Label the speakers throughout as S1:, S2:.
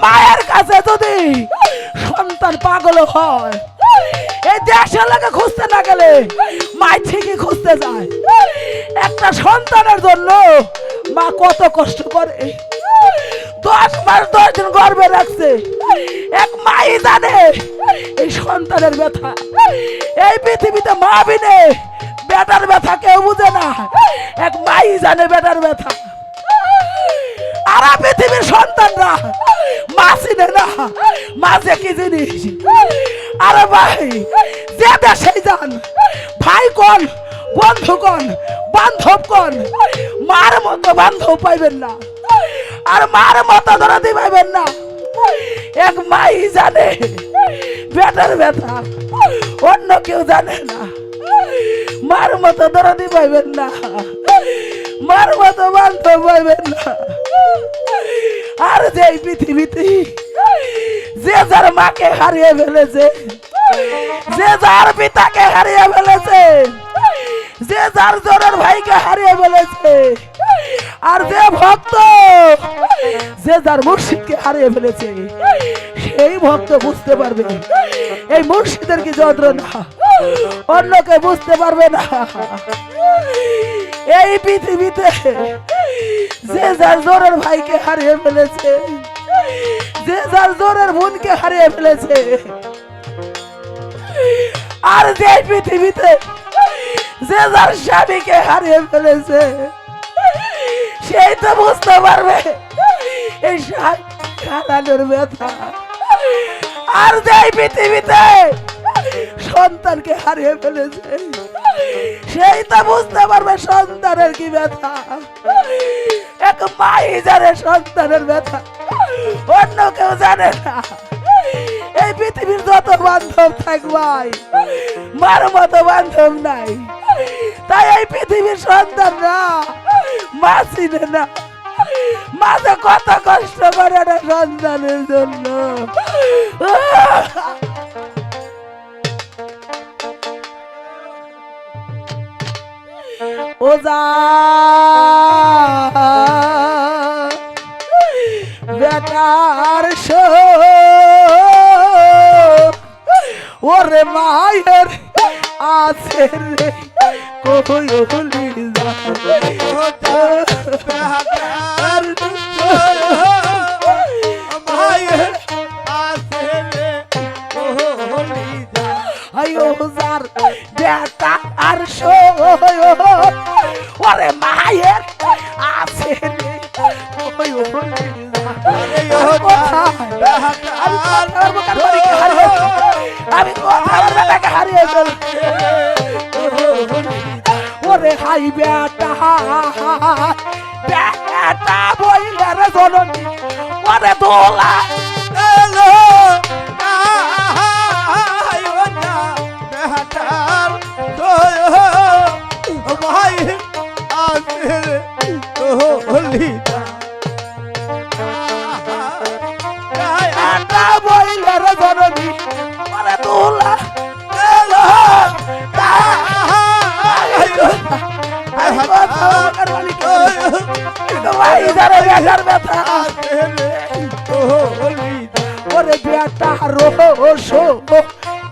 S1: মায়ের কাছে যদি সন্তান পাগল হয়, এই দেশের লাগে খুঁজতে না গেলে মা ঠিকই খুঁজতে যায়। একটা সন্তানের জন্য মা কত কষ্ট করে, 10 মাস 10 দিন গর্ভে রাখছে। এক মাই জানে এই সন্তানের ব্যথা। এই পৃথিবীতে মা বিনে বেটার ব্যথা কেউ বুঝে না, এক মাই জানে বেটার ব্যথা। আর পৃথিবীর সন্তানরা মা চিনে না, মা যে কি জিনিস। আরে ভাই, যে দেশে যান, ভাই কোন, বন্ধু কোন, বান্ধব কোন, মার মতো বান্ধব পাইবেন না, আর মার মতো দরদি পাইবেন না। এক মাই জানে বেটার ব্যথা, অন্য কেউ জানে না। মার মতো দরদি পাইবেন না, মার মতো বান্ধব পাইবেন না। আর যে পৃথিবীতে যে যার মাকে হারিয়ে ফেলেছে, যে যার পিতাকে হারিয়ে ফেলেছে, যে যার জনের ভাইকে হারিয়ে ফেলেছে, আর যে ভক্ত যে যার মুর্শিদকে হারিয়ে ফেলেছে, সেই ভক্ত বুঝতে পারবে এই মুর্শিদের কি যন্ত্রণা, অন্যকে বুঝতে পারবে না। এই পৃথিবীতে যে যার জনের ভাইকে হারিয়ে ফেলেছে, যে যার জনের বোনকে হারিয়ে ফেলেছে, আর যে পৃথিবীতে যে যার স্বামীকে হারিয়ে ফেলেছে, সেই তো বুঝতে পারবে এই হারানোর ব্যথা। আর যে পৃথিবীতে সন্তানকে হারিয়ে ফেলেছে, সেই তো বুঝতে পারবে সন্তানের কি ব্যথা। এক মাই জানে সন্তানের ব্যথা, অন্য কেউ জানে না। এই পৃথিবীর যত বান্ধব থাকবাই, মার মতো বান্ধব নাই। তাই এই পৃথিবীর সন্তানরা মা চিনে না, মা যে কত কষ্ট করে না সন্তানের জন্য। ওজা বেটার শো, ওরে মায়ের আছে রে কইলি যা। মায়ের আছে রে কইলি যা। আয়ো যার বেটা আর শো, ওরে মায়ের আছে রে কইলি যা। আমি কোথাকে হারিয়ে ফেলছি, ওরে হাই বেটা বেটা বইলের জননী, ওরে দোলা বইলের জননী, ওরে দোলা ওরে বেটা রোশো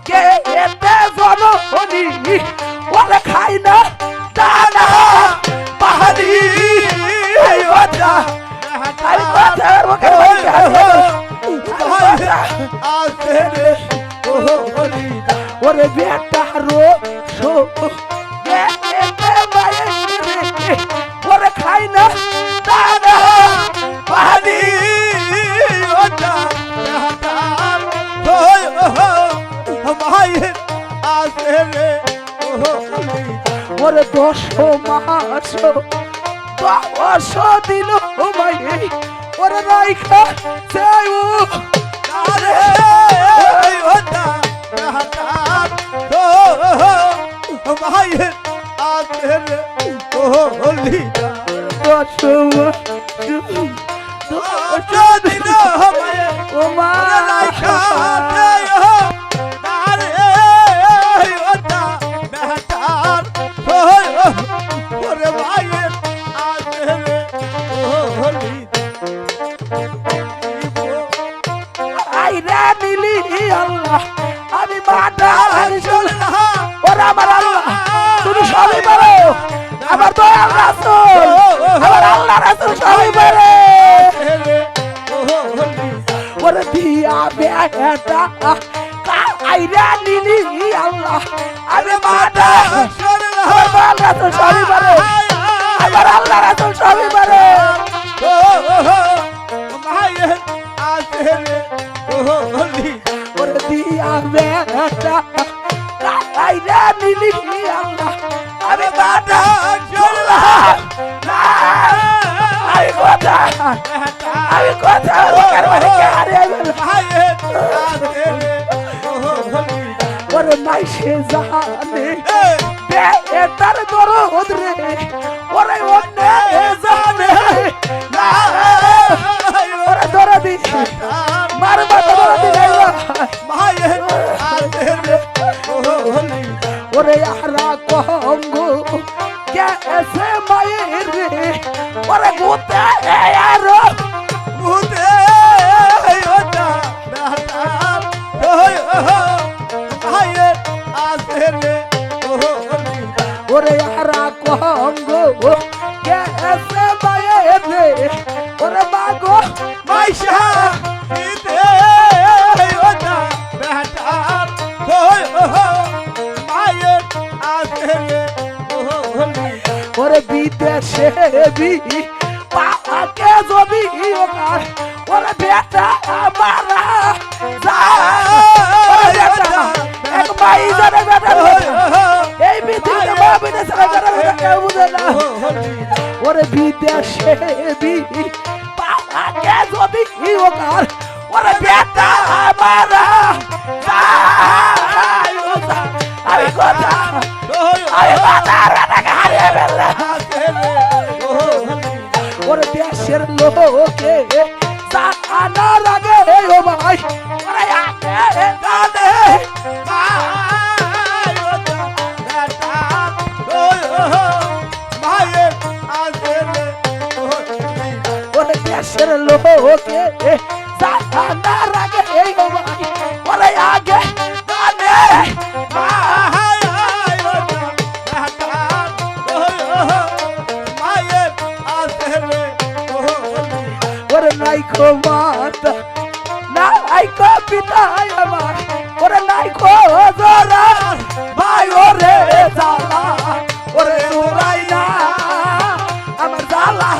S1: কে এতে জননী, ওরে খাই না দানা পাহাড়ি। ওরে বেটা রোশো কে এতে ওরে খাই না দানা পাহাড়ি। ওরে 10 মাস 10 দিন মায়ে ওরে রাইখা যাই মায়ের আছে রে কইলি যা। 10 মাস 10 দিন মায়ে ও মা রাইখা যাই আইরা নিলি আল্লাহ আমি মাটা ওরা আমার আল্লাহ তুমি সবই পারো আমার দয়াল রাসূল আমার আল্লাহ রাসূল সবই পারে ওরে দিয়া বেটা আইরা নিলি আল্লাহ আমি মাটা আমার দয়াল রাসূল সবই পারে আমার আল্লাহ রাসূল সবই পারে ওরে দিয়া বেটা আইরা নিলি আল্লাহ আমি মাটা আমি কথা ওরে নাই সে জানে এটার দরদ রে ওরে অন্য জানে ওরে দরদি মারবা দরদি ওরে আরা কঙ্গো कैसे मायर रे और गोते यार गोते होता बेटा मायर आसे रे और यारा कोंगो कैसे मायर रे और मागो माइशा इते होता बेटा मायर आसे रे ওরে বিদেশে বি পাকে জবি ওকার ওরে বেটা আমারা ওরে বেটা এক ভাই জানে বেটা এই পৃথিবীতে মা বিদেশে বেটা কেউ বুঝে না ওরে বিদেশে বি পাকে জবি ওকার ওরে বেটা আমারা আমি কথা আমি কথা ওরে দেশের লোকে জানা লাগে ও ভাই ওরে আগে জানে ওরে দেশের লোকে জানা লাগে ও ভাই ওরে আগে জানে নাই খো মাতা নাই খো পিতা আমার ওরে নাই খো জরা ভাই ওরে জালা ওরে উড়াই না আমার জালা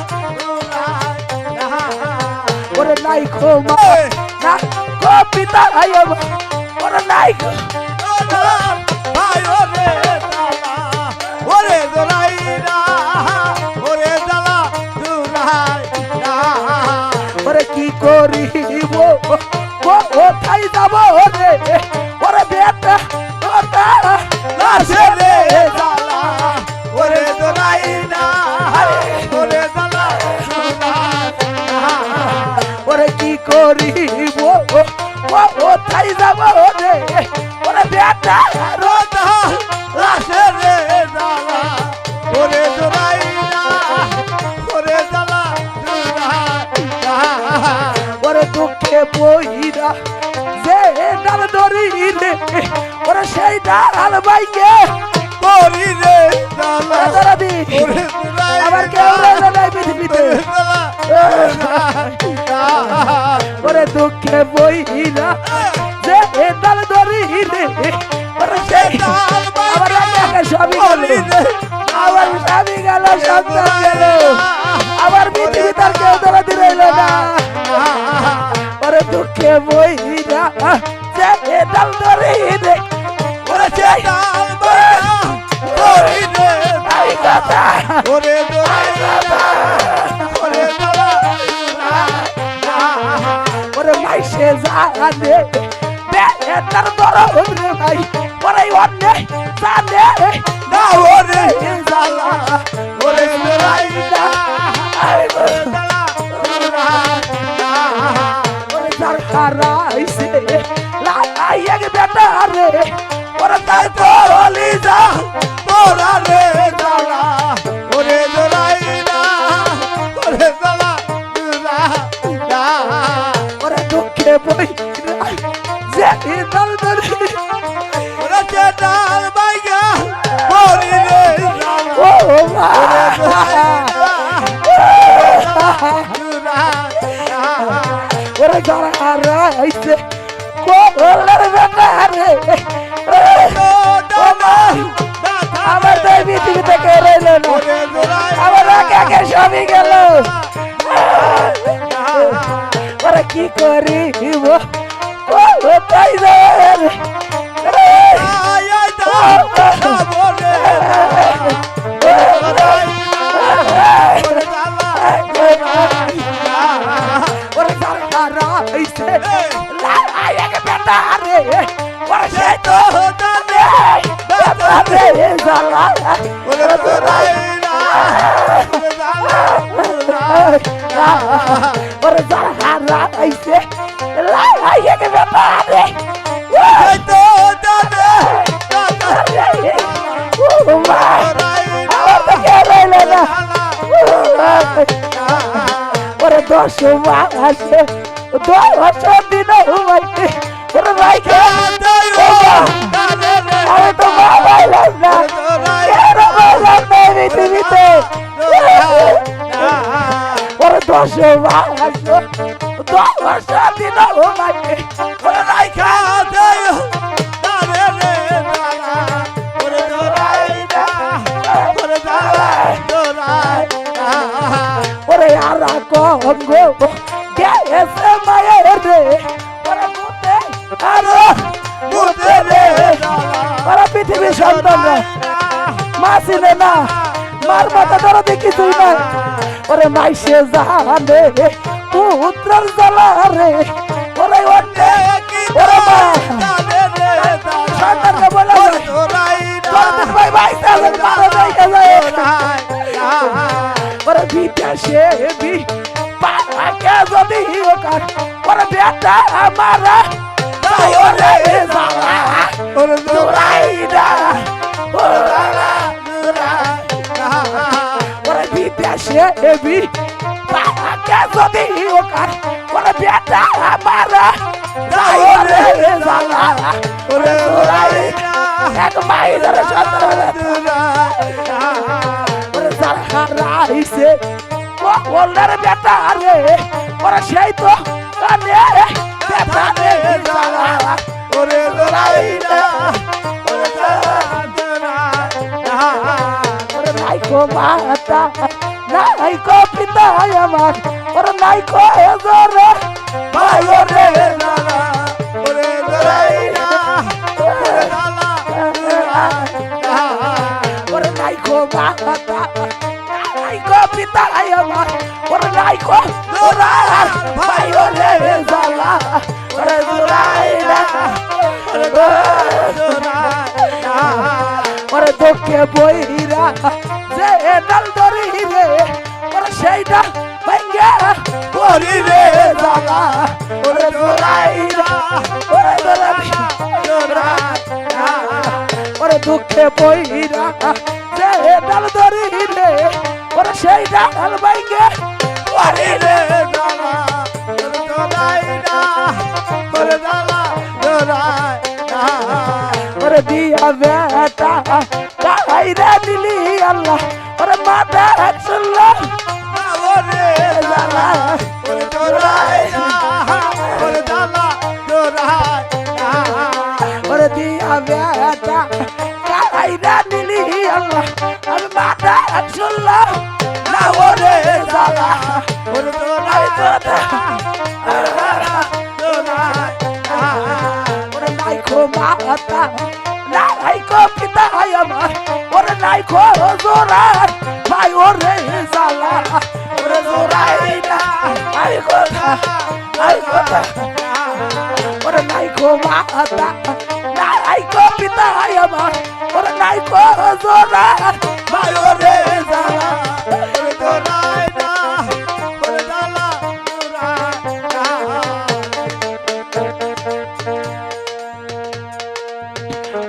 S1: ওরে নাই খো মা না খো পিতা আমার ওরে নাই খো ভাই ওরে জালা ওরে জরাই না ওরে জালা জুরাই না ওরে কি করিব ও কোথায় যাব রে ওরে বেটা ওটা লাশে রে জালা ওরে দোলাই না ওরে জালা ওরে কি করিব ও কোথায় যাব রে ওরে বেটা রোদা লাশে রে জালা ওরে দোলাই না ওরে জালা ওরে দুঃখে বইরা যে ডাল ধরি রে ওরে সেই ডাল বাইকে করি রে দালাদি আবার কেউ রে নাই পৃথিবীতে ওরে দুঃখে বইরা যে ডাল ধরি রে ওরে সেই ডাল আবার একা সবই গেল আবার সবই গেল সন্তান গেল আবার পৃথিবী তার কেউ দালাদি রইল না ওরে দুঃখে বইরা যে ডাল ধরি রে ওরে সেই ডাল ধরি রে আই কথা ওরে ধরি ওরে ধরা ওরে মাইসে জানে বেটার দরদ রে ভাই ওরে অন্যে জানে না ওরে জালা ওরে ধরাই না আই কথা হারাইছে লাই এক বেটা রে ওরে তাই বলি যা তোরা রে জালা ওরে জলাই না ওরে জালা ওরে দুঃখে বই যে ডাল ধরি
S2: ওরে যে ডাল বাইগা মরি রে
S1: ও মা ওরে যারা হারাইছে কোলের বেটা রে ও মা আমার তো এই পৃথিবী থেকে রইল না আমার একে সবই গেল ওরা কি করি কোথায় যাবে ওরা যারা হারাইছে লাইকে বেটা রে ওরা সেই তো বেটা রে জালা ওরা তো ওরে যারা হারাইছে লাইকে বেটা রে সেই তো ও মা আমার তো কে রইল না ওরে 10 মাসে 10 দিন ঘুমাইতে ওরে রাইখে আমি তো বাবাইলাম না কেন বাবাইলাম না পৃথিবীতে ওরে 10 মাসে 10 দিন ঘুমাইতে ওরে রাইখে ওরে আর কঙ্গো গেছে মায়ের রে ওরে মুতে আর মুতে রে ওরা পৃথিবীর সন্তানরা মা ছিলে না মার মাথা ধরা দেখি তুই না ওরে মাইসে জানে পুত্রের জ্বালা রে ওরে ওরে ওরে মা সন্তানকে বলে তোর ভাই ভাই তাহলে মারা যায় ওরে বিদেশে বি পাকে যদি ওকার ওরে বেটা আমারা তাই ওরে জালা ওরে দুরাইদা ওরে বিদেশে বি পাকে যদি ওকার ওরে বেটা আমারা তাই ওরে জালা ওরে দুরাইদা এক মাইলের সন্তান হারাইছে ওলের বেটা রে ওরা সেই তো কানে বেটা রে ওরে লড়াইনা ওরে নাইকো মাতা নাইকো পিতা আমার ওরে নাইকো এজরে ভাই ওরে ওরে লড়াইনা ওরে নাইকো মাতা নাইকো পিতা আমার ওরে নাইকো দোরার ভাই ওরে জালা ওরে দোরাইনা ওরে দুঃখে বইরা যে ডাল ধরি রে ওরে সেই ডাল ভাঙ্গা পরি রে জালা ওরে দোরাইনা ওরে দোরাইনা ওরে দুঃখে বইরা যে ডাল ধরি রে ওরে সেই ডাল ভাঙ্গা পরি রে জালা ওরে দোরাইনা ওরে জালা দোরাইনা ওরে দিয়া বেটা কাইরা দিলি আল্লাহ ওরে মাথা একশল্লা ওরে জালা ওরে দোরাইনা ওরে জালা দোরাইনা ওরে দিয়া বেটা কাইরা দিলি আল্লাহ ওরে মাথা একশল্লা না ওরে জালা ওরে দোরাইনা ওরে নাইকো মাতা নাইকো পিতা আমার ওরে নাইকো জোরার ভাই ওরে জালা ওরে জোরাইনা নাইকো ওরে নাইকো মাতা নাইকো পিতা আমার ওরে নাইকো জোরার ভাই ওরে জালা ওরে জোরাইনা ওরে জালা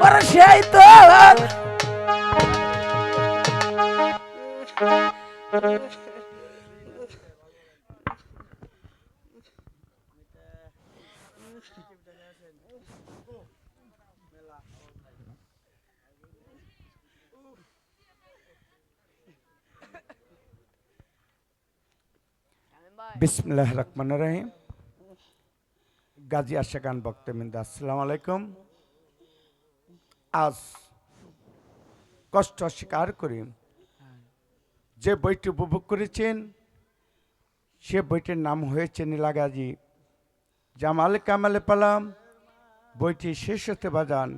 S1: ওরে সেই তো
S3: বিসমিল্লাহ রহমান রহিম। গাজী আশাকান বক্তবৃন্দ, আসসালামু আলাইকুম। আজ কষ্ট স্বীকার করি যে বইটি উপভোগ করেছেন সে বইটির নাম হয়েছে নীলাগাজী জামাল কামালে পালাম। বইটি শেষ হতে বাজান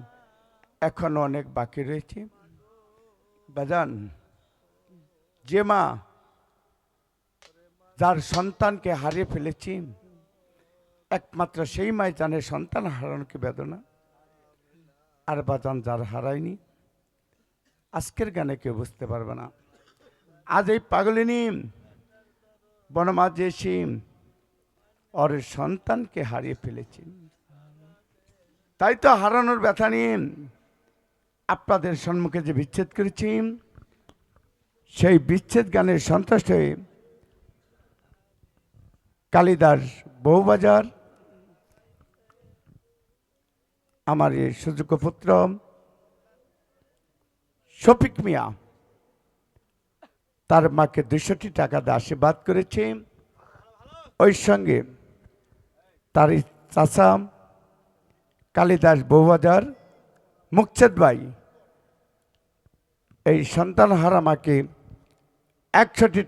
S3: এখনো অনেক বাকি রয়েছে। বাজান, যে মা যার সন্তানকে হারিয়ে ফেলেছি একমাত্র সেই মাই জানে সন্তান হারানো কি বেদনা। আর বাজান যার হারায়নি আজকের গানে কেউ বুঝতে পারবে না। আজ এই পাগলিনী বনমাঝে এসে ওর সন্তানকে হারিয়ে ফেলেছি, তাই তো হারানোর ব্যথা নিয়ে আপনাদের সম্মুখে যে বিচ্ছেদ করেছি সেই বিচ্ছেদ গানের সন্তুষ্ট হয়ে কালিদাস বউবাজার আমার এই সুযোগ্য পুত্র শফিক মিয়া তার মাকে 200টি টাকা দিয়ে আশীর্বাদ করেছে। ওই সঙ্গে তার চাচা কালিদাস বউবাজার মুকছেদ ভাই এই সন্তানহারা মাকে 100টি